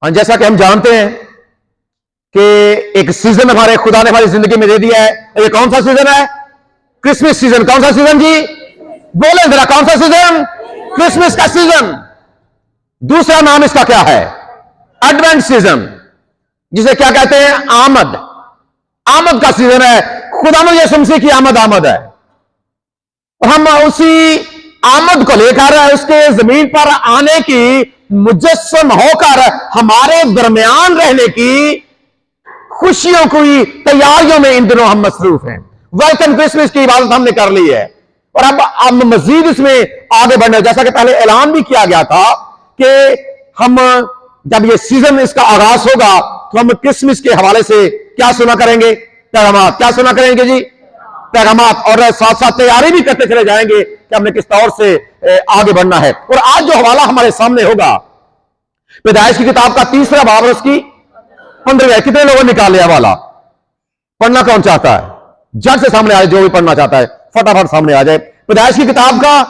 और जैसा कि हम जानते हैं कि एक सीजन हमारे खुदा ने हमारी जिंदगी में दे दिया है, और ये कौन सा सीजन है? Christmas season. कौन सा सीजन जी? बोले जरा, कौन सा सीजन? क्रिसमस का सीजन। दूसरा नाम इसका क्या है? एडवेंट सीजन, जिसे क्या कहते हैं? आमद। आमद का सीजन है। खुदा में यीशु मसीह की आमद है, और हम उसी आमद को लेकर उसके जमीन पर आने की मुजस्सम होकर हमारे दरमियान रहने की खुशियों की तैयारियों में इन दिनों हम मसरूफ हैं। वेलकम क्रिसमस की इबादत हमने कर ली है, और अब मजीद इसमें आगे बढ़ने, जैसा कि पहले ऐलान भी किया गया था कि हम जब ये सीजन इसका आगाज होगा तो हम क्रिसमस के हवाले से क्या सुना करेंगे? पैगामात। क्या सुना करेंगे जी? पैगामात। और साथ साथ तैयारी भी करते चले जाएंगे कि हमने किस तौर से आगे बढ़ना है। और आज जो हवाला हमारे सामने होगा, पैदाइश की किताब का 3रा बाब और उसकी 15वीं। कितने लोगों ने निकाल लिया हवाला? पढ़ना कौन चाहता है? जट से सामने आए, जो भी पढ़ना चाहता है फटाफट सामने आ जाए। पैदाइश की किताब का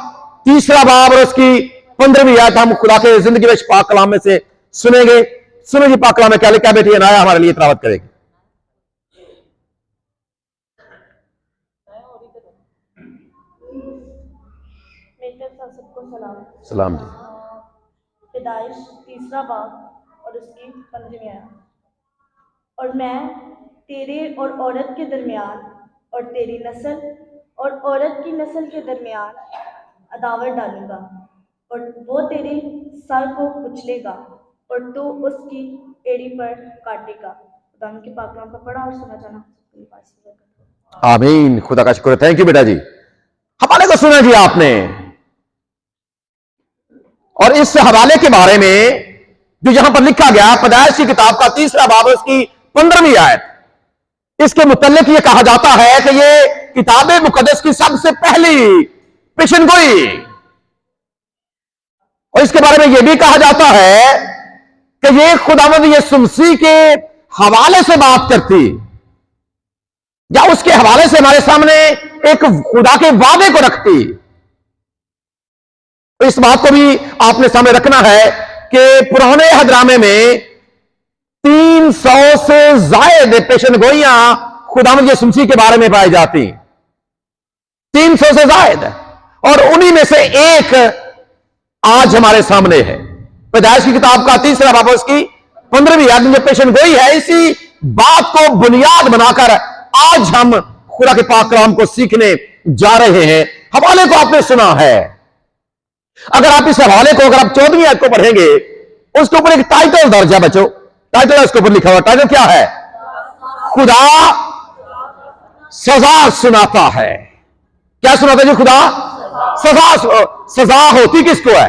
3रा बाब और उसकी 15वीं आयत हम खुदा के जिंदगी में पाक कलाम में से सुनेंगे। सुनो जी, पाक कलाम में क्या बेटी अनाया हमारे लिए तिलावत करेगी। सलाम जी। पैदाइश 3रा बाब और उसकी 15वीं आयत। और मैं तेरे और औरत के दरमियान और तेरी नस्ल और औरत की नस्ल के दरमियान अदावत डालूंगा, और वो तेरे सर को कुचलेगा और तू उसकी एड़ी पर काटेगा। खुदा के पाक कलाम का पढ़ा और सुना जाना। आमीन। खुदा का शुक्र। थैंक यू बेटा जी, हवाले को सुना जी आपने। और इस हवाले के बारे में जो यहां पर लिखा गया, पैदाइश की किताब का 3रा बाब उसकी 15वीं आयत, इसके मुतल्लिक यह कहा जाता है कि यह किताब मुकद्दस की सबसे पहली पेशनगोई। और इसके बारे में यह भी कहा जाता है कि यह खुदावंद यीशु मसीह के हवाले से बात करती, या उसके हवाले से हमारे सामने एक खुदा के वादे को रखती। तो इस बात को भी आपने सामने रखना है कि पुराने हदरामे में 300 से ज्यादा पेशनगोइयां खुदावंद यीशु मसीह के बारे में पाई जाती, 300 से ज्यादा, और उन्हीं में से एक आज हमारे सामने है। पैदाइश की किताब का 3रा बाब उसकी 15वीं आयत जो पेशनगोई है, इसी बात को बुनियाद बनाकर आज हम खुदा के पाक कलाम को सीखने जा रहे हैं। हवाले को आपने सुना है। अगर आप इस हवाले को, अगर आप 14वीं आयत को पढ़ेंगे, उसके ऊपर एक टाइटल दर्ज है बच्चों। टाइटल उसके ऊपर लिखा हुआ। टाइटल क्या है? खुदा सजा सुनाता है। क्या सुनाता है जी? खुदा सजा। सजा होती किसको है?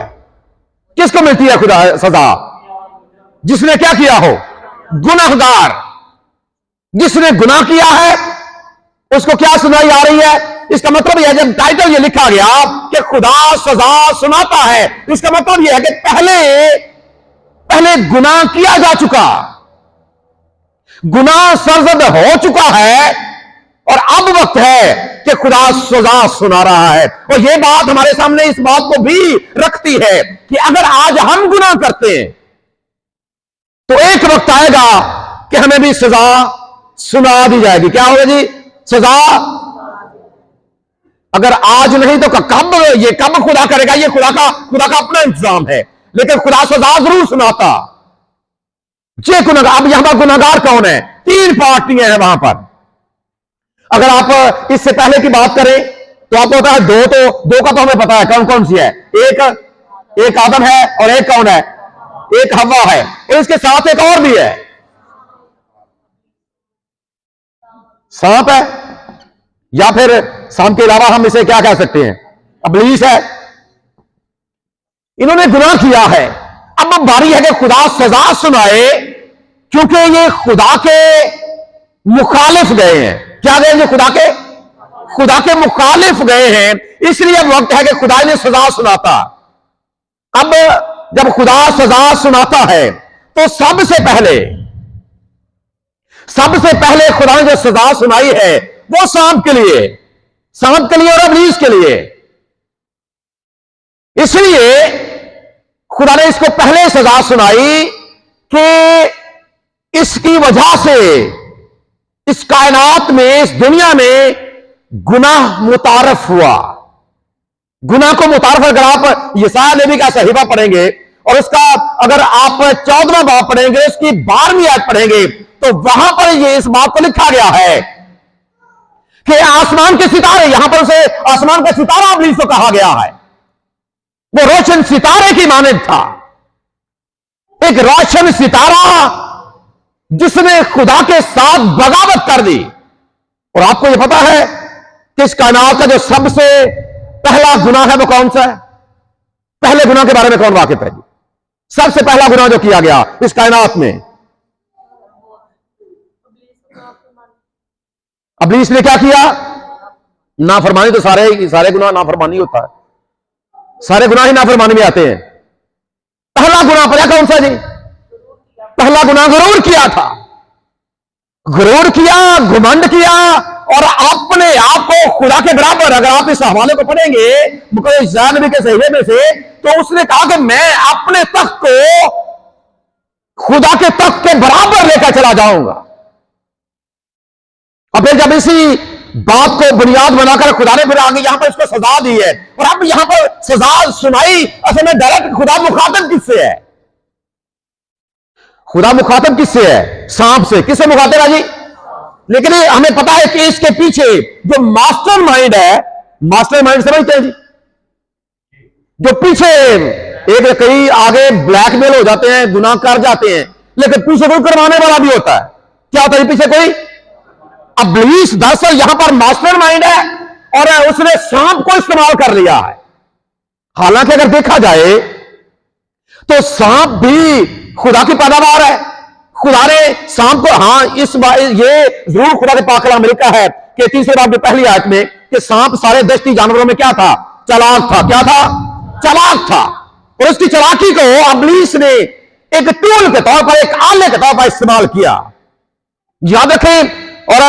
किसको मिलती है खुदा सजा? जिसने क्या किया हो? गुनाहगार। जिसने गुनाह किया है उसको क्या सुनाई आ रही है? इसका मतलब यह है, जब टाइटल ये लिखा गया कि खुदा सजा सुनाता है, इसका मतलब यह है कि पहले गुनाह किया जा चुका, गुनाह सरजद हो चुका है, और अब वक्त है कि खुदा सजा सुना रहा है। और यह बात हमारे सामने इस बात को भी रखती है कि अगर आज हम गुनाह करते हैं तो एक वक्त आएगा कि हमें भी सजा सुना दी जाएगी। क्या होगा जी? सजा। अगर आज नहीं तो कब? ये कब खुदा करेगा? ये खुदा का अपना इंतजाम है, लेकिन खुदा सजा जरूर सुनाता। ये गुनाहगार, अब यहां पर गुनाहगार कौन है? 3 पार्टियां हैं वहां पर। अगर आप इससे पहले की बात करें तो आपको पता है दो का तो हमें पता है कौन कौन सी है। एक आदम है, और एक कौन है? एक हव्वा है, और इसके साथ एक और भी है, सांप है, या फिर सांप के अलावा हम इसे क्या कह सकते हैं? इब्लीस है। इन्होंने गुनाह किया है। अब बारी है कि खुदा सजा सुनाए, क्योंकि ये खुदा के मुखालिफ गए हैं। क्या गए? ये खुदा के मुखालिफ गए हैं, इसलिए अब वक्त है कि खुदा इन्हें सजा सुनाता। अब जब खुदा सजा सुनाता है तो सबसे पहले खुदा ने जो सजा सुनाई है वो सांप के लिए और इब्लीस के लिए। इसलिए खुदा ने इसको पहले सजा सुनाई कि इसकी वजह से इस कायनात में, इस दुनिया में गुनाह मुतारफ हुआ। गुनाह को मुतारफ, अगर आप यशायाह नबी का सहीफा पढ़ेंगे और उसका अगर आप 14वां बाब पढ़ेंगे, उसकी 12वीं आयत पढ़ेंगे, तो वहां पर ये इस बात को लिखा गया है कि आसमान के सितारे, यहां पर उसे आसमान का सितारा इब्लीस को कहा गया है। वो रोशन सितारे की मानद था, एक रोशन सितारा जिसने खुदा के साथ बगावत कर दी। और आपको यह पता है कि इस कायनात का जो सबसे पहला गुनाह है वो कौन सा है? पहले गुनाह के बारे में कौन वाकिफ है? सबसे पहला गुनाह जो किया गया इस कायनात में, इब्लीस ने क्या किया? नाफरमानी। तो सारे गुनाह नाफरमानी होता है, सारे गुनाह ही नाफरमानी में आते हैं। पहला गुनाह पता कौन सा जी? पहला गुनाह गुरूर किया था। गुरूर किया, घमंड किया और अपने आप को खुदा के बराबर। अगर आप इस हवाले को पढ़ेंगे यशायाह नबी के सहीफे में से, तो उसने कहा कि मैं अपने तख्त को खुदा के तख्त के बराबर लेकर चला जाऊंगा। और फिर जब इसी बात को बुनियाद बनाकर खुदा ने फिर आगे यहां पर इसको सजा दी है, और अब यहां पर सजा सुनाई, असल में डायरेक्ट खुदा मुखातब किससे है? खुदा मुखातब किससे है? सांप से। किससे मुखातब है जी? लेकिन हमें पता है कि इसके पीछे जो मास्टर माइंड है, मास्टर माइंड समझते हैं जी, जो पीछे एक कई आगे ब्लैकमेल हो जाते हैं, गुनाह कर जाते हैं, लेकिन पीछे कोई करवाने वाला भी होता है। क्या होता है पीछे? कोई इब्लीस दरअसल यहां पर मास्टर माइंड है और उसने सांप को इस्तेमाल कर लिया है। हालांकि अगर देखा जाए तो सांप भी खुदा की पैदावार है। खुदा ने सांप को, हाँ इस बार ये जरूर खुदा के पाक कलाम में लिखा है कि 3 बाब की पहली आयत में कि सांप सारे दस्ती जानवरों में क्या था? चालाक था। क्या था? चालाक था। और उसकी चालाकी को इब्लीस ने एक टूल के तौर पर, एक आले के तौर पर इस्तेमाल किया। याद रखें। और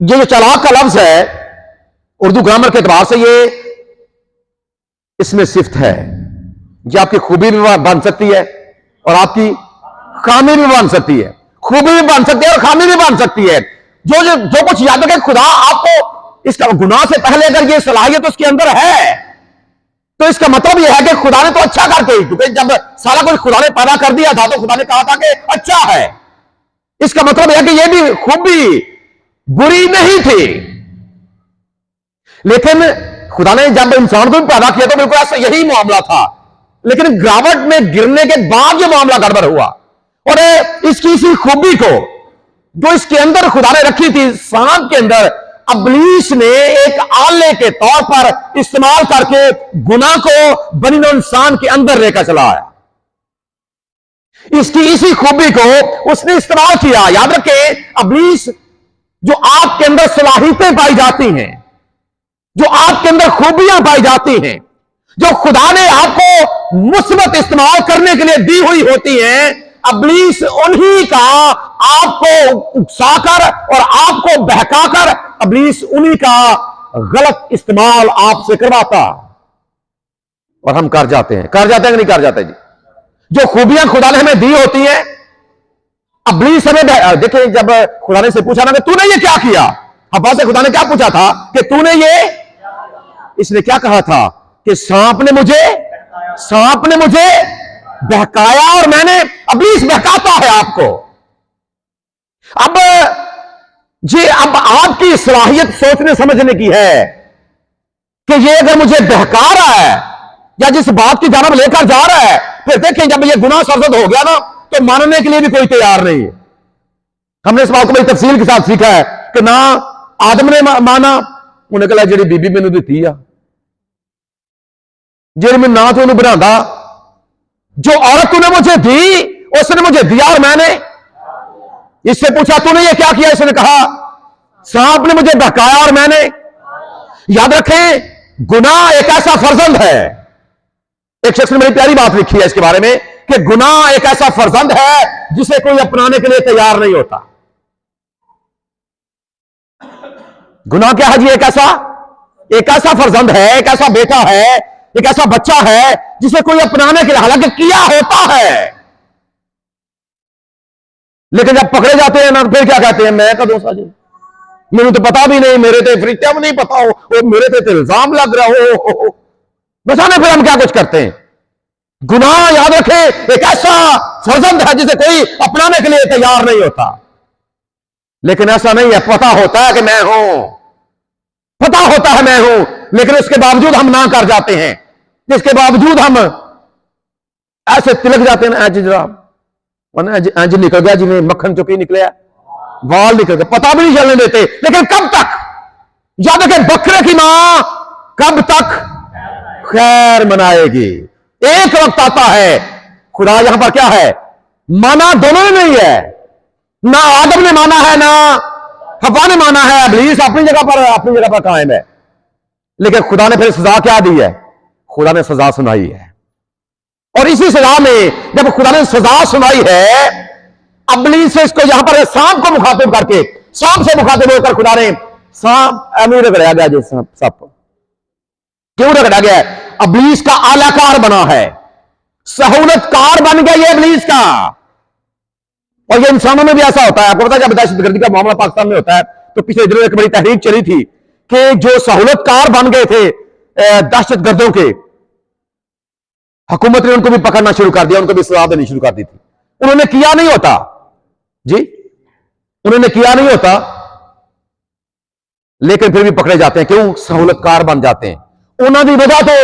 ये जो चालाक का लफ्ज है उर्दू ग्रामर के एतबार से, ये इसमें सिफ्त है। ये आपकी खूबी भी बन सकती है और आपकी खामी भी बन सकती है। खूबी भी बन सकती है और खामी भी बन सकती है। जो कुछ याद रखें, खुदा आपको इसका गुनाह से पहले अगर ये सलाहियत तो उसके अंदर है, तो इसका मतलब यह है कि खुदा ने तो अच्छा करके, क्योंकि जब सारा कुछ खुदा ने पैदा कर दिया था तो खुदा ने कहा था कि अच्छा है। इसका मतलब यह है कि यह भी खूबी बुरी नहीं थी। लेकिन खुदा ने जब इंसान को भी पैदा किया तो बिल्कुल ऐसा यही मामला था। लेकिन गिरावट में गिरने के बाद जो मामला गड़बड़ हुआ, और इसकी इसी खूबी को जो इसके अंदर खुदा ने रखी थी सांप के अंदर, इब्लीस ने एक आले के तौर पर इस्तेमाल करके गुनाह को बनी नौ इंसान के अंदर लेकर चला आया। इसकी इसी खूबी को उसने इस्तेमाल किया। याद रखें, इब्लीस जो आपके अंदर सलाहियतें पाई जाती हैं, जो आपके अंदर खूबियां पाई जाती हैं, जो खुदा ने आपको मुस्बत इस्तेमाल करने के लिए दी हुई होती हैं, इब्लीस उन्हीं का आपको उकसाकर और आपको बहकाकर इब्लीस उन्हीं का गलत इस्तेमाल आपसे करवाता, और हम कर जाते हैं कि नहीं कर जाते जी। जो खूबियां खुदा ने हमें दी होती हैं, इब्लीस हमें, देखिए जब खुदा ने से पूछा ना कि तूने ये क्या किया, हव्वा से खुदा ने क्या पूछा था कि तूने ये, इसने क्या कहा था कि सांप ने मुझे बहकाया और मैंने, इब्लीस बहकाता है आपको। अब आपकी सलाहियत सोचने समझने की है कि ये अगर मुझे बहका रहा है या जिस बात की जानब लेकर जा रहा है, फिर देखें जब ये गुनाह सरजद हो गया ना तो मानने के लिए भी कोई तैयार नहीं है। हमने इस बात को बड़ी तफसील के साथ सीखा है कि ना आदम ने माना, उन्हें कहा जी बीबी मैनू दी आ, जी मैं ना तो उन्हें बनाता, जो औरत तूने मुझे दी उसने मुझे दिया और मैंने, इससे पूछा तूने ये क्या किया, इसने कहा सांप ने मुझे बहकाया और मैंने। याद रखें, गुनाह एक ऐसा फर्जंद है, एक शख्स ने बड़ी प्यारी बात लिखी है इसके बारे में कि गुनाह एक ऐसा फर्जंद है जिसे कोई अपनाने के लिए तैयार नहीं होता। गुनाह क्या है जी? एक ऐसा फर्जंद है, एक ऐसा बेटा है, एक ऐसा बच्चा है जिसे कोई अपनाने के लिए, हालांकि किया होता है लेकिन जब पकड़े जाते हैं ना फिर क्या कहते हैं, मैं कदों सा जी, मैंने तो पता भी नहीं, मेरे तो फरिश्तियां भी नहीं पता हो, मेरे तो इल्जाम लग रहा हो। बचाने फिर हम क्या कुछ करते हैं। गुनाह याद रखें एक ऐसा फर्जंद है जिसे कोई अपनाने के लिए तैयार नहीं होता, लेकिन ऐसा नहीं है, पता होता है कि मैं हूं, पता होता है मैं हूं, लेकिन उसके बावजूद हम ना कर जाते हैं, जिसके बावजूद हम ऐसे तिलक जाते हैं ना, ऐज जनाब इंज निकल गया जिन्हें मक्खन चुकी निकलिया, वाल निकल गए, पता भी नहीं चलने देते। लेकिन कब तक, याद रखें बकरे की मां कब तक खैर मनाएगी। एक वक्त आता है, खुदा यहां पर क्या है, माना दोनों ने नहीं है, ना आदम ने माना है ना हवा ने माना है, इब्लीस अपनी जगह पर कायम है। लेकिन खुदा ने फिर सजा क्या दी है, खुदा ने सजा सुनाई है। और इसी सजा में जब खुदा ने सजा सुनाई है, इब्लीस से इसको यहां पर सांप को मुखातिब करके, सांप से मुखातिब होकर खुदा ने सांप ऐसे रगड़ा गया, जो सांप क्यों रगड़ा गया है, इब्लीस का आलाकार बना है, सहूलतकार बन गया ये इब्लीस का। और ये इंसानों में भी ऐसा होता है। आपको पता है जब दहशतगर्दी का मामला पाकिस्तान में होता है तो पिछले दिनों एक बड़ी तहरीक चली थी कि जो सहूलतकार बन गए थे दहशतगर्दों के, हुकूमत ने उनको भी पकड़ना शुरू कर दिया, उनको भी सजा देनी शुरू कर दी थी। उन्होंने किया नहीं होता जी, उन्होंने किया नहीं होता, लेकिन फिर भी पकड़े जाते हैं। क्यों? सहूलतकार बन जाते हैं। उन्होंने वजह तो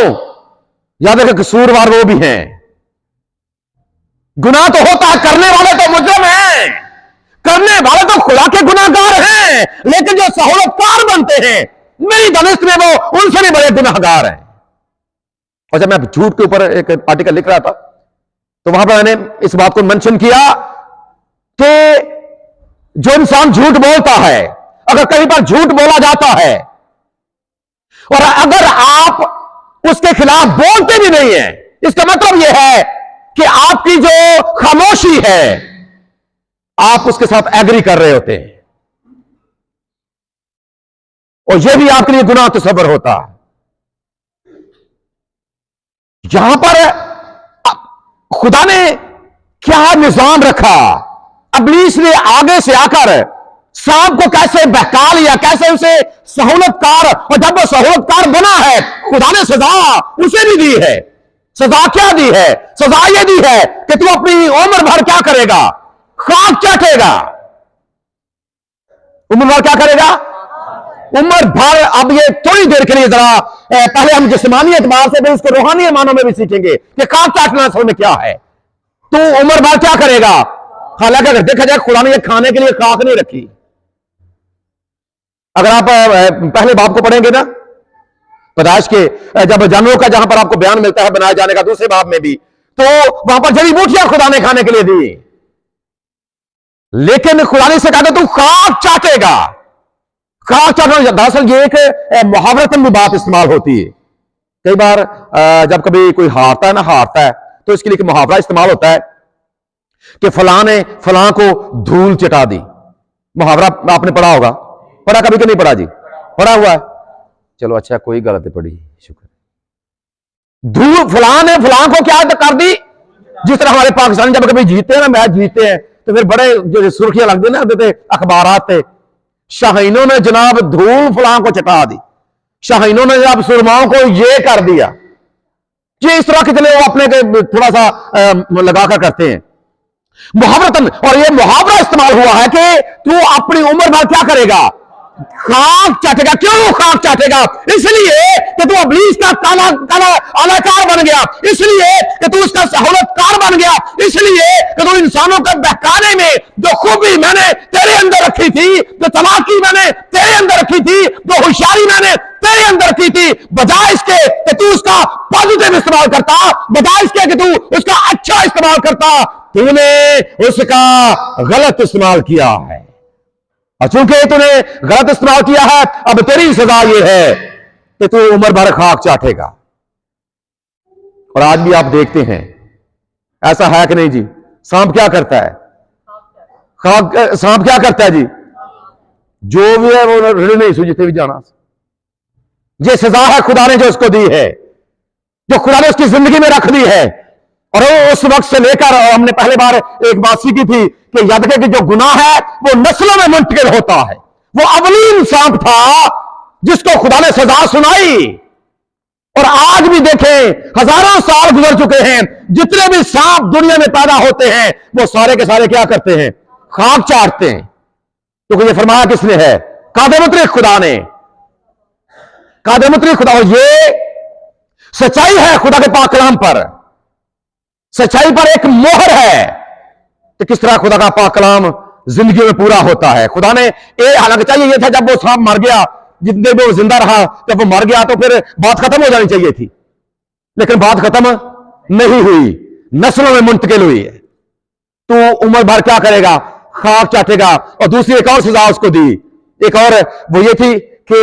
याद रखें कसूरवार वो भी हैं। गुनाह तो होता है, करने वाले तो मुजरिम हैं, करने वाले तो खुदा के गुनाहगार हैं, लेकिन जो सहूलतकार बनते हैं मेरी दानिश में वो उनसे भी बड़े गुनाहगार हैं। और जब मैं झूठ के ऊपर एक आर्टिकल लिख रहा था तो वहां पर मैंने इस बात को मेंशन किया कि जो इंसान झूठ बोलता है, अगर कहीं पर झूठ बोला जाता है और अगर आप उसके खिलाफ बोलते भी नहीं है, इसका मतलब यह है कि आपकी जो खामोशी है आप उसके साथ एग्री कर रहे होते हैं, और यह भी आपके लिए गुनाह तस्वर होता है। यहां पर खुदा ने क्या निजाम रखा, इब्लीस ने आगे से आकर सांप को कैसे बहका लिया, कैसे उसे सहूलतकार, और जब वो सहूलतकार बना है खुदा ने सजा उसे भी दी है। सजा क्या दी है? सजा यह दी है कि तू अपनी उम्र भर क्या करेगा? खाक चाटेगा। उम्र भर क्या करेगा? उम्र भर। अब ये थोड़ी देर के लिए जरा पहले हम जिस्मानी एतबार से फिर उसको रूहानी मानों में भी सीखेंगे कि खाक चाटना असल में क्या है। तू उम्र भर क्या करेगा? हालांकि अगर देखा जाए खुदा ने ये खाने के लिए खाक नहीं रखी। अगर आप पहले बाब को पढ़ेंगे ना पैदाइश के, जब जानवरों का जहां पर आपको बयान मिलता है बनाए जाने का, दूसरे बाब में भी, तो वहां पर जड़ी बूटियां खुदा ने खाने के लिए दी, लेकिन खुदा ने से कहा तू खाक चाटेगा। खाक चाटना दरअसल ये एक मुहावरतन भी बात इस्तेमाल होती है। कई बार जब कभी कोई हारता है ना, हारता है, तो इसके लिए एक मुहावरा इस्तेमाल होता है कि फलां ने फलां को धूल चटा दी। मुहावरा आपने पढ़ा होगा, पढ़ा कभी कि नहीं पढ़ा जी? पढ़ा हुआ है, चलो अच्छा, कोई गलत पढ़ी, शुक्र। धूल, फलां ने फलां को क्या कर दी? जिस तरह हमारे पाकिस्तान जब कभी जीतते हैं ना, मैच जीतते हैं, तो फिर बड़े जो सुर्खियां लगती ना होते थे अखबारात थे, शाहीनों ने जनाब धूल फलां को चटा दी, शाहीनों ने जनाब सुरमाओं को ये कर दिया। ये इस तरह के चले वो अपने के थोड़ा सा लगाकर करते हैं मुहावरतन। और ये मुहावरा इस्तेमाल हुआ है कि तू अपनी उम्र भर क्या करेगा? खाक चाटेगा। क्यों खाक चाटेगा? इसलिए कि तू इब्लीस का काला काला आलाकार बन गया, इसलिए कि तू उसका सहूलतकार बन गया, इसलिए कि तू इंसानों को बहकाने में जो खूबी मैंने तेरे अंदर रखी थी, जो चालाकी मैंने तेरे अंदर रखी थी, जो होशियारी मैंने तेरे अंदर रखी थी, बजाय इसके कि तू उसका पॉजिटिव इस्तेमाल करता, बजाय इसके कि तू उसका अच्छा इस्तेमाल करता, तूने उसका गलत इस्तेमाल किया है। और चूंकि तूने गलत इस्तेमाल किया है, अब तेरी सजा यह है कि तू उम्र भर खाक चाटेगा। और आज भी आप देखते हैं, ऐसा है कि नहीं जी? सांप क्या करता है? सांप क्या करता है जी? जो भी है वो ऋण नहीं सू जिथे भी जाना। ये सजा है खुदा ने जो उसको दी है, जो खुदा ने उसकी जिंदगी में रख दी है। और उस वक्त से लेकर, और हमने पहले बार एक बात सीखी थी कि याद रखें कि जो गुनाह है वो नस्लों में मुंतकिल होता है। वो अवलीन सांप था जिसको खुदा ने सजा सुनाई, और आज भी देखें हजारों साल गुजर चुके हैं, जितने भी सांप दुनिया में पैदा होते हैं वो सारे के सारे क्या करते हैं? खाक चाटते हैं। क्योंकि ये फरमाया किसने है? कादे खुदा ने, कादे खुदा। और ये सच्चाई है खुदा के पाक कलाम पर, सच्चाई पर एक मोहर है कि किस तरह खुदा का पाक कलाम जिंदगी में पूरा होता है। खुदा ने हालांकि चाहिए ये था जब वो सांप मर गया, जितने भी वो जिंदा रहा, जब वो मर गया तो फिर बात खत्म हो जानी चाहिए थी, लेकिन बात खत्म नहीं हुई, नस्लों में मुंतकिल हुई है। तो उम्र भर क्या करेगा? खाक चाटेगा। और दूसरी एक और सजा उसको दी, एक और, वो ये थी कि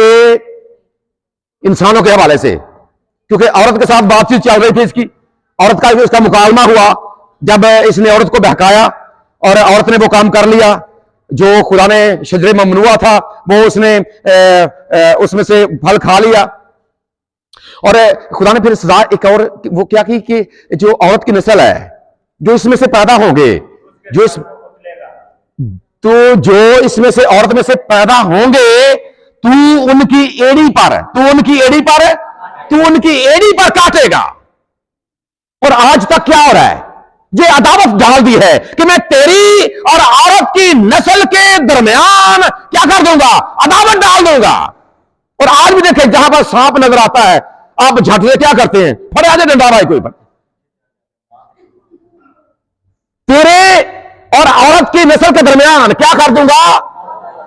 इंसानों के हवाले से, क्योंकि औरत के साथ बातचीत चल रही थी इसकी, औरत का इसका मुकालमा हुआ, जब इसने औरत को बहकाया और औरत ने वो काम कर लिया जो खुदा ने शजरे ममनुआ था, वो उसने उसमें से फल खा लिया, और खुदा ने फिर सजा एक और वो क्या की कि जो औरत की नस्ल है, जो इसमें से पैदा होंगे, जो इसमें से औरत में से पैदा होंगे, तू उनकी एड़ी पर काटेगा। और आज तक क्या हो रहा है? ये अदावत डाल दी है कि मैं तेरी और औरत की नस्ल के दरमियान क्या कर दूंगा? अदावत डाल दूंगा। और आज भी देखें जहां पर सांप नजर आता है, आप झट से क्या करते हैं? फटे आजे डंडा भाई कोई पर। तेरे और औरत की नस्ल के दरमियान क्या कर दूंगा?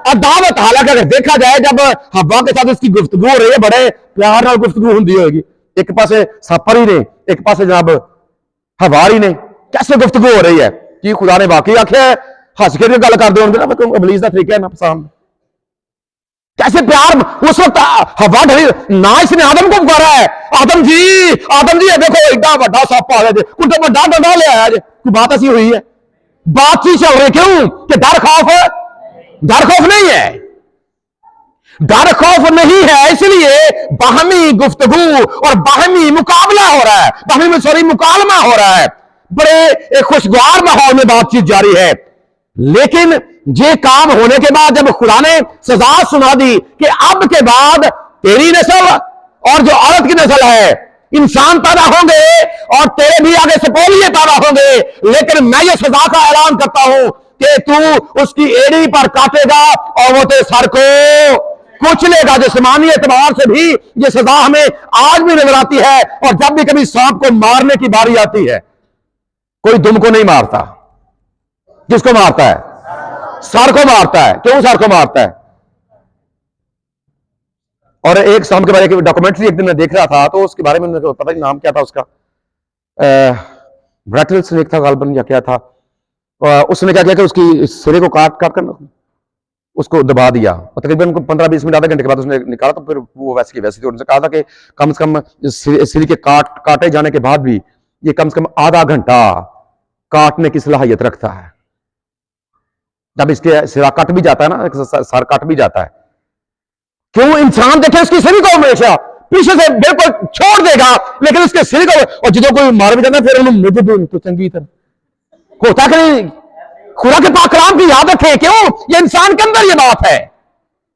अदावत। हालांकि अगर देखा जाए, जब हवा के साथ इसकी गुफ्तगू हो रही है, बड़े प्यार नाल गुफ्तगू होती होगी, एक पासे सफरी ने, एक पासे जनाब हवारी ने, कैसे गुफ्तगू हो रही है कि खुदा ने वाकई आख्या है, हंस के गल कर दो अबलीस का तरीका है ना पसंद। कैसे प्यार उस वक्त हवा ढली ना, इसने आदम को पुकारा है, आदम जी देखो एडा बड़ा सप आ गया, कुछ बड़ा डंडा ले आया, कोई बात ऐसी हुई है? बातचीत चल रही, क्यों? कि डर खौफ नहीं है, डर खौफ नहीं है, इसलिए बाहमी गुफ्तगू और बाहमी मुकाबला हो रहा है, मुकालमा हो रहा है, बड़े खुशगवार माहौल में बातचीत जारी है। लेकिन ये काम होने के बाद जब खुदा ने सजा सुना दी कि अब के बाद तेरी नस्ल और जो औरत की नस्ल है, इंसान पैदा होंगे और तेरे भी आगे सपोलिए पैदा होंगे, लेकिन मैं ये सजा का ऐलान करता हूं कि तू उसकी एड़ी पर काटेगा और वो तेरे सर को कुचलेगा। जिस्मानी एतबार से भी ये सजा हमें आज भी नजर आती है। और जब भी कभी सांप को मारने की बारी आती है, कोई दुम को नहीं मारता, किसको मारता है? सर को मारता है। क्यों सर को मारता है? और एक सांप के बारे में डॉक्यूमेंट्री एक दिन मैं देख रहा था, तो उसके बारे में मुझे पता नहीं नाम क्या था उसका, ब्रैटल स्नेक था गालबन या क्या था। उसने क्या किया कि उसकी सिरे को काट कर उसको दबा दिया, और तकरीबन 15-20 मिनट आधे घंटे के बाद उसने निकाला, तो फिर वो वैसे की वैसी थी। उन्होंने कहा था कि कम से कम सिर के काटे जाने के बाद भी ये कम से कम आधा घंटा काटने की सलाहियत रखता है। जब इसके सिरा कट भी जाता है ना, सर कट भी जाता है, क्यों? इंसान देखे उसकी सिर को हमेशा पीछे से बिल्कुल छोड़ देगा, लेकिन उसके सिर को, और जो कोई मार भी जाता है फिर उन्होंने तो चंगी तरह होता कि नहीं। खुदा के पाक कलाम की याद रखें, क्यों? ये इंसान के अंदर ये बात है,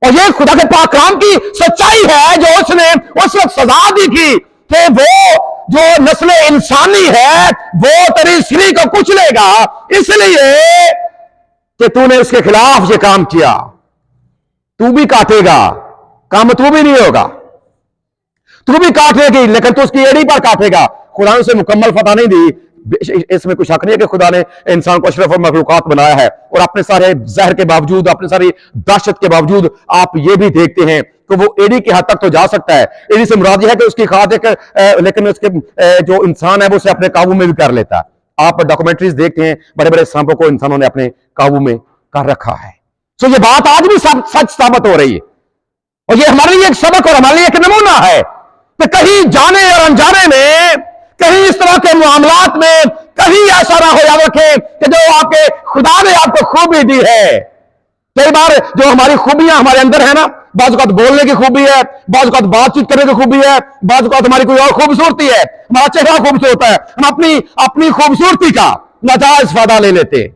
और ये खुदा के पाक कलाम की सच्चाई है जो उसने उस वक्त सजा दी थी कि वो जो नस्ल इंसानी है वो तेरी सिरी को कुचलेगा, इसलिए कि तूने उसके खिलाफ ये काम किया, तू भी काटेगा, काम तू भी नहीं होगा, तू भी काटेगी, लेकिन तू उसकी एड़ी पर काटेगा। खुदा ने उसे मुकम्मल फतह नहीं दी, इसमें कुछ शक नहीं है कि खुदा ने इंसान को अशरफ और मखलूकात बनाया है, और अपने सारे जहर के बावजूद, अपने सारी दहशत के बावजूद आप ये भी देखते हैं कि वो एड़ी की हद तक तो जा सकता है। एड़ी से मुराद यह है कि उसकी खाद एक, लेकिन उसके जो इंसान है वो उसे अपने काबू में भी कर लेता है। आप डॉक्यूमेंट्रीज देखते हैं, बड़े बड़े सांपों को इंसानों ने अपने काबू में कर रखा है। तो ये बात आज भी सच साबित हो रही है, और ये हमारे लिए एक सबक और हमारे लिए एक नमूना है कि कहीं जाने और अनजाने में, कहीं इस तरह के मामलात में कहीं ऐसा ना हो याद रखें कि जो आपके खुदा ने आपको खूबी दी है। कई बार जो हमारी खूबियां हमारे अंदर है ना, बाज़ बोलने की खूबी है, बाज़ बातचीत करने की खूबी है, बाज़ हमारी कोई और खूबसूरती है, हमारा चेहरा खूबसूरत है, हम अपनी खूबसूरती का नाजायज फायदा ले लेते हैं,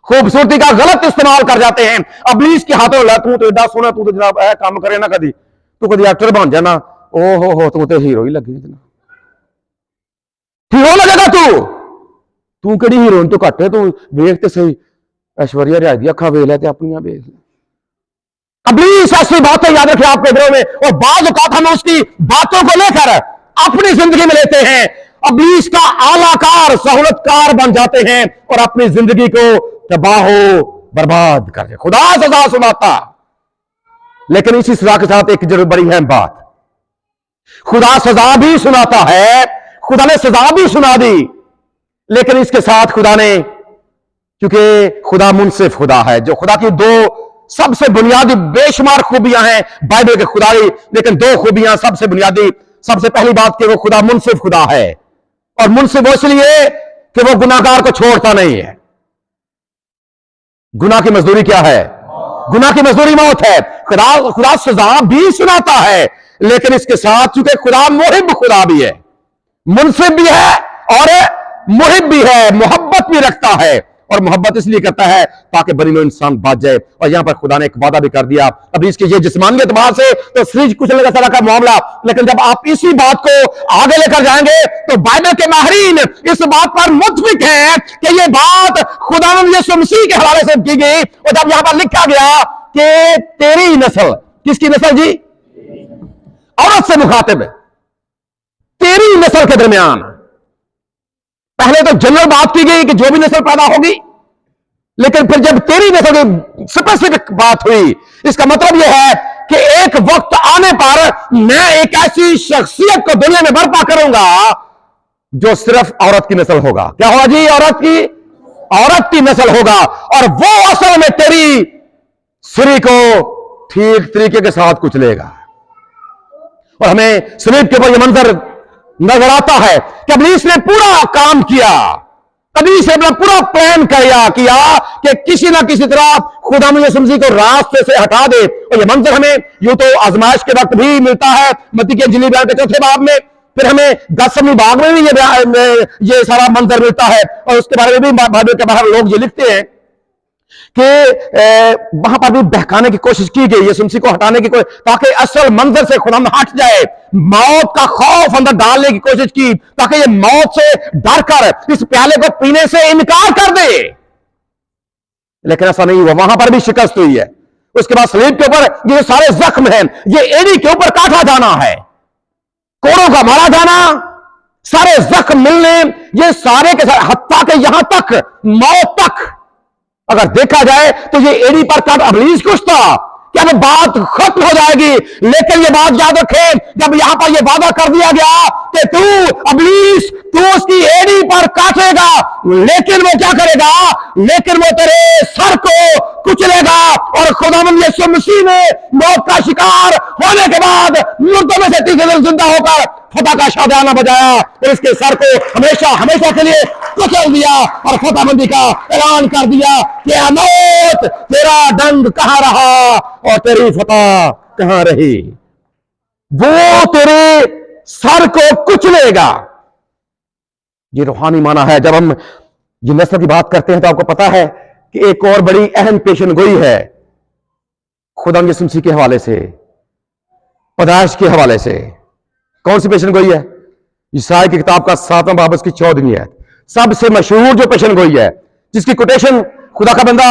खूबसूरती का गलत इस्तेमाल कर जाते हैं। इब्लीस के हाथों ला, तू तो एडा सोना, तू तो जनाब है काम करे ना, तू कभी एक्टर बन जाना, ओ हो तू तो हीरो ही लगे, हीरो लगेगा तू केड़ी हीरोइन तो घट है, तू वेख तो सही ऐश्वर्या राय दी अखा वेख ले अपनिया वेख ले। इब्लीस ऐसी बातें याद रखे आपके दिलों में, और बाद औकात हम उसकी बातों को लेकर अपनी जिंदगी में लेते हैं, इब्लीस का आलाकार सहूलतकार बन जाते हैं और अपनी जिंदगी को तबाह बर्बाद कर दे। खुदा सजा सुनाता, लेकिन इसी सजा के साथ एक जरूर बड़ी अहम बात, खुदा सजा भी सुनाता है, खुदा ने सजा भी सुना दी, लेकिन इसके साथ खुदा ने, क्योंकि खुदा मुनसिफ खुदा है, जो खुदा की दो सबसे बुनियादी बेशुमार खूबियां हैं बाइबल के खुदा की, लेकिन दो खूबियां सबसे बुनियादी, सबसे पहली बात कि वो खुदा मुनसिफ खुदा है, और मुनसिफ इसलिए कि वो गुनाहगार को छोड़ता नहीं है। गुनाह की मजदूरी क्या है? गुनाह की मजदूरी मौत है। खुदा सजा भी सुनाता है, लेकिन इसके साथ चूंकि खुदा मुहिब खुदा भी है, मुनसिफ भी है और मुहिब भी है, मोहब्बत भी रखता है, और मोहब्बत इसलिए करता है ताकि बनी लो इंसान बच जाए। और यहां पर खुदा ने एक वादा भी कर दिया, अभी इसके ये जिस्मानी एतबार से तो सृज कुचलने का तरह का मामला, लेकिन जब आप इसी बात को आगे लेकर जाएंगे तो बाइबल के माहिरीन इस बात पर मुत्तफिक हैं कि ये बात खुदा यीशु मसीह के हवाले से की गई। और जब यहां पर लिखा गया कि तेरी नस्ल, किसकी नस्ल जी? औरत से मुखातिब, तेरी नस्ल के दरमियान, पहले तो जनरल बात की गई कि जो भी नस्ल पैदा होगी, लेकिन फिर जब तेरी नस्ल की स्पेसिफिक बात हुई, इसका मतलब यह है कि एक वक्त आने पर मैं एक ऐसी शख्सियत को दुनिया में बर्पा करूंगा जो सिर्फ औरत की नस्ल होगा। क्या होगा जी? औरत की नस्ल होगा, और वो असल में तेरी सिरी को ठीक तरीके के साथ कुचलेगा। और हमें सलीब के ऊपर यह मंजर नजर आता है कि इब्लीस ने पूरा काम किया, इब्लीस ने अपना पूरा प्लान किया कि किसी ना किसी तरह खुदा यीशु मसीह को रास्ते से हटा दे। और यह मंजर हमें यूं तो आजमाइश के वक्त भी मिलता है, मत्ती की इंजील बयान के 4 बाब में, फिर हमें गत्सेमनी बाग में भी ये सारा मंजर मिलता है। और उसके बारे में भी बाइबल के बाहर लोग ये लिखते हैं कि वहां पर भी बहकाने की कोशिश की गई, यीशु मसीह को हटाने की कोशिश, ताकि असल मंजर से खुदा हट जाए, मौत का खौफ अंदर डालने की कोशिश की, ताकि ये मौत से डर कर इस प्याले को पीने से इनकार कर दे, लेकिन ऐसा नहीं हुआ। वहां पर भी शिकस्त हुई है। उसके बाद सलीब के ऊपर ये सारे जख्म हैं, ये एड़ी के ऊपर काटा जाना है, कोड़ों का मारा जाना, सारे जख्म मिलने, ये सारे के सारे, हत्ता के यहां तक मौत तक अगर देखा जाए तो ये एड़ी पर काट इब्लीस कुछ था कि अब बात खत्म हो जाएगी। लेकिन ये बात याद रखें, जब यहां पर ये वादा कर दिया गया कि तू इब्लीस, तू उसकी एड़ी पर काटेगा, लेकिन वो क्या करेगा? लेकिन वो तेरे सर को कुचलेगा। और खुदावंद यीशु मसीह ने मौत का शिकार होने के बाद मुर्दों में से तीसरे दिन जिंदा होकर फतह का शादियाना बजाया और इसके सर को हमेशा हमेशा के लिए कुचल दिया और फतहबंदी का ऐलान कर दिया कि मौत तेरा डंग कहां रहा और तेरी फतह कहां रही। वो तेरे सर को कुचलेगा। ये रूहानी माना है। जब हम ये नस्ल की बात करते हैं तो आपको पता है कि एक और बड़ी अहम पेशन गोई है खुदा यीशु मसीह के हवाले से, पैदाइश के हवाले से। कौन सी पेशन गोई है? ईसाई की किताब का 7वां बाब उसकी 14वीं आयत, सबसे मशहूर जो पेशन गोई है, जिसकी कोटेशन खुदा का बंदा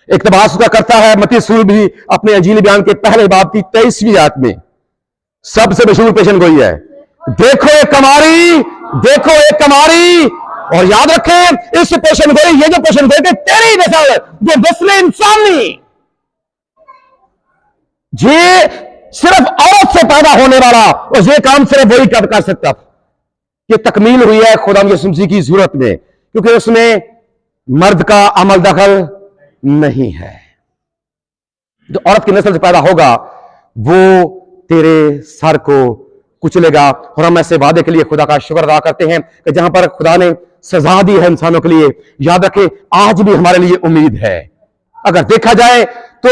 इक्तबास उसका करता है मत्ती रसूल भी अपने अंजील बयान के पहले बाब की 23वीं आयत में। सबसे मशहूर पेशन गोई है, देखो एक कमारी, देखो एक कमारी। और याद रखें इस पेशन गोई, ये जो पेशन गोई तेरी नस्ल, जो नस्ल इंसानी, ये सिर्फ औरत से पैदा होने वाला, और ये काम सिर्फ वही कर सकता था। ये तकमील हुई है खुदा यीशु मसीह की सूरत में, क्योंकि उसमें मर्द का अमल दखल नहीं है। जो औरत की नस्ल से पैदा होगा वो तेरे सर को कुचलेगा। और हम ऐसे वादे के लिए खुदा का शुक्र अदा करते हैं कि जहां पर खुदा ने सजा दी है इंसानों के लिए, याद रखें आज भी हमारे लिए उम्मीद है। अगर देखा जाए तो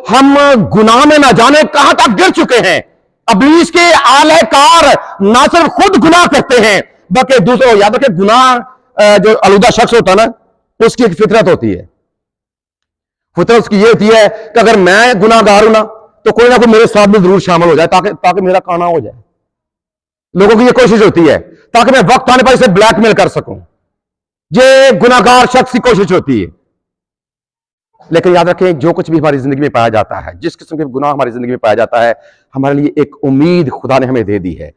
हम गुनाह में ना जाने कहां तक गिर चुके हैं। इब्लीस के आले कार ना सिर्फ खुद गुनाह करते हैं बल्कि दूसरों, याद रखें गुनाह जो अलूदा शख्स होता है ना, उसकी एक फितरत होती है। फितरत उसकी ये होती है कि अगर मैं गुनाहगार हूं ना तो कोई ना कोई मेरे साथ में जरूर शामिल हो जाए ताकि मेरा काना हो जाए। लोगों की ये कोशिश होती है ताकि मैं वक्त आने पर इसे ब्लैकमेल कर सकूं। ये गुनाहगार शख्स की कोशिश होती है। लेकिन याद रखें, जो कुछ भी हमारी जिंदगी में पाया जाता है, जिस किस्म के गुनाह हमारी जिंदगी में पाया जाता है, हमारे लिए एक उम्मीद खुदा ने हमें दे दी है।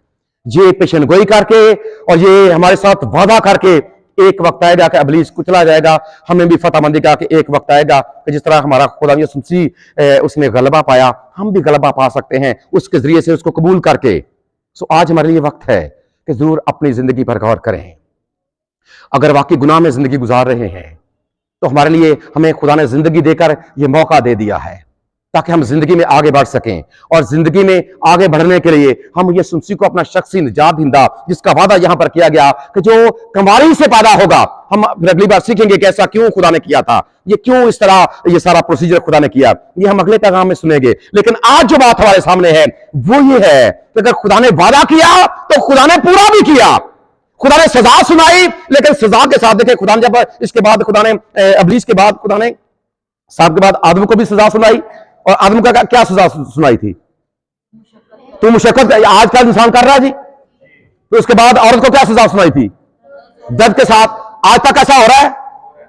ये पेशेनगोई करके और ये हमारे साथ वादा करके एक वक्त आएगा कि इब्लीस कुचला जाएगा। हमें भी फतहमंदी का कि एक वक्त आएगा कि जिस तरह हमारा खुदा यीशु मसीह उसने गलबा पाया, हम भी गलबा पा सकते हैं उसके जरिए से, उसको कबूल करके। सो आज हमारे लिए वक्त है कि जरूर अपनी जिंदगी पर गौर करें। अगर वाकई गुनाह में जिंदगी गुजार रहे हैं तो हमारे लिए, हमें खुदा ने जिंदगी देकर यह मौका दे दिया है ताकि हम जिंदगी में आगे बढ़ सकें। और जिंदगी में आगे बढ़ने के लिए हम यीशु मसीह को अपना शख्सी निजात दहिंदा, जिसका वादा यहां पर किया गया कि जो कंवारी से पैदा होगा, हम अगली बार सीखेंगे कि ऐसा क्यों खुदा ने किया था, ये क्यों इस तरह ये सारा प्रोसीजर खुदा ने किया, ये हम अगले पैगाम में सुनेंगे। लेकिन आज जो बात हमारे सामने है वो ये है कि अगर खुदा ने वादा किया तो खुदा ने पूरा भी किया। खुदा ने सजा सुनाई, लेकिन सजा के साथ देखें, खुदा ने जब इसके बाद खुदा ने इब्लीस के बाद खुदा ने साहब के बाद आदम को भी सजा सुनाई। और आदम का क्या सजा सुनाई थी? तू मुशक्कत आज का इंसान कर रहा है जी। तो उसके बाद औरत को क्या सजा सुनाई थी? दर्द के साथ। आज तक ऐसा हो रहा है?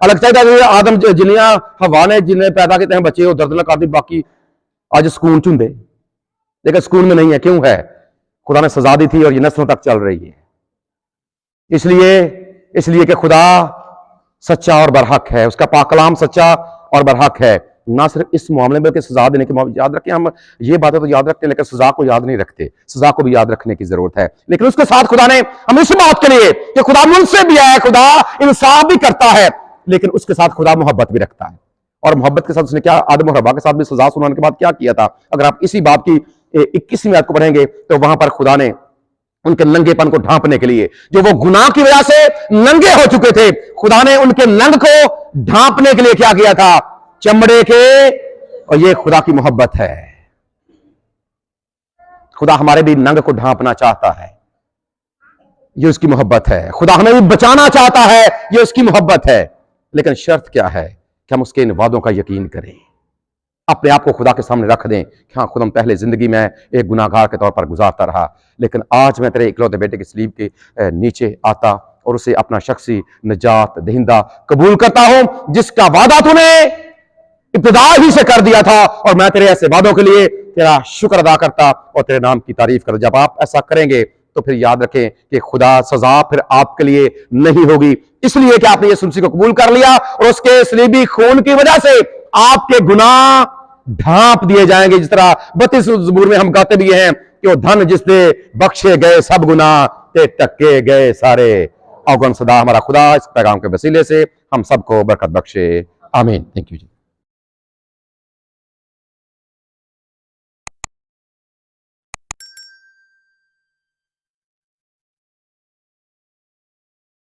अलग चाहिए आदम जिन्हें हवा ने जिन्हें पैदा किए हैं बच्चे, वो दर्द न कर दी, बाकी आज सुकून चुंदे, लेकिन सुकून में नहीं है। क्यों है? खुदा ने सजा दी थी और ये नस्लों तक चल रही है। इसलिए कि खुदा सच्चा और बरहक है, उसका पाक कलाम सच्चा और बरहक है। ना सिर्फ इस मामले में बल्कि सजा देने के मामले, याद रखें, हम ये बातें तो याद रखते हैं लेकिन सजा को याद नहीं रखते। सजा को भी याद रखने की जरूरत है। लेकिन उसके साथ खुदा ने हम इस बात के लिए कि खुदा मुझसे भी है, खुदा इंसाफ भी करता है, लेकिन उसके साथ खुदा मोहब्बत भी रखता है। और मोहब्बत के साथ उसने क्या आदम और हवा के साथ भी सजा सुनाने के बाद क्या किया था? अगर आप इसी बात की 21वीं आयत को पढ़ेंगे तो वहां पर खुदा ने उनके नंगेपन को ढांपने के लिए, जो वो गुनाह की वजह से नंगे हो चुके थे, खुदा ने उनके नंग को ढांपने के लिए क्या किया था? चमड़े के। और ये खुदा की मोहब्बत है। खुदा हमारे भी नंग को ढांपना चाहता है, ये उसकी मोहब्बत है। खुदा हमें भी बचाना चाहता है, ये उसकी मोहब्बत है। लेकिन शर्त क्या है? कि हम उसके इन वादों का यकीन करें, अपने आप को खुदा के सामने रख दें कि हाँ खुदा, पहले जिंदगी में एक गुनाहगार के तौर पर गुजारता रहा, लेकिन आज मैं तेरे इकलौते बेटे की सलीब के नीचे आता और उसे अपना शख्सी निजात दहिंदा कबूल करता हूं, जिसका वादा तूने इब्तिदा ही से कर दिया था। और मैं तेरे ऐसे वादों के लिए तेरा शुक्र अदा करता और तेरे नाम की तारीफ करता। जब आप ऐसा करेंगे तो फिर याद रखें कि खुदा सजा फिर आपके लिए नहीं होगी, इसलिए कि आपने यीशु मसीह को कबूल कर लिया और उसके सलीबी खून की वजह से आपके गुनाह ढांप दिए जाएंगे। जिस तरह 32 ज़बूर में हम गाते भी हैं कि वो धन जिससे बख्शे गए सब गुनाह, ते टक्के गए सारे अवगुण। सदा हमारा खुदा इस पैगाम के वसीले से हम सबको बरकत बख्शे। आमीन। Thank you ji.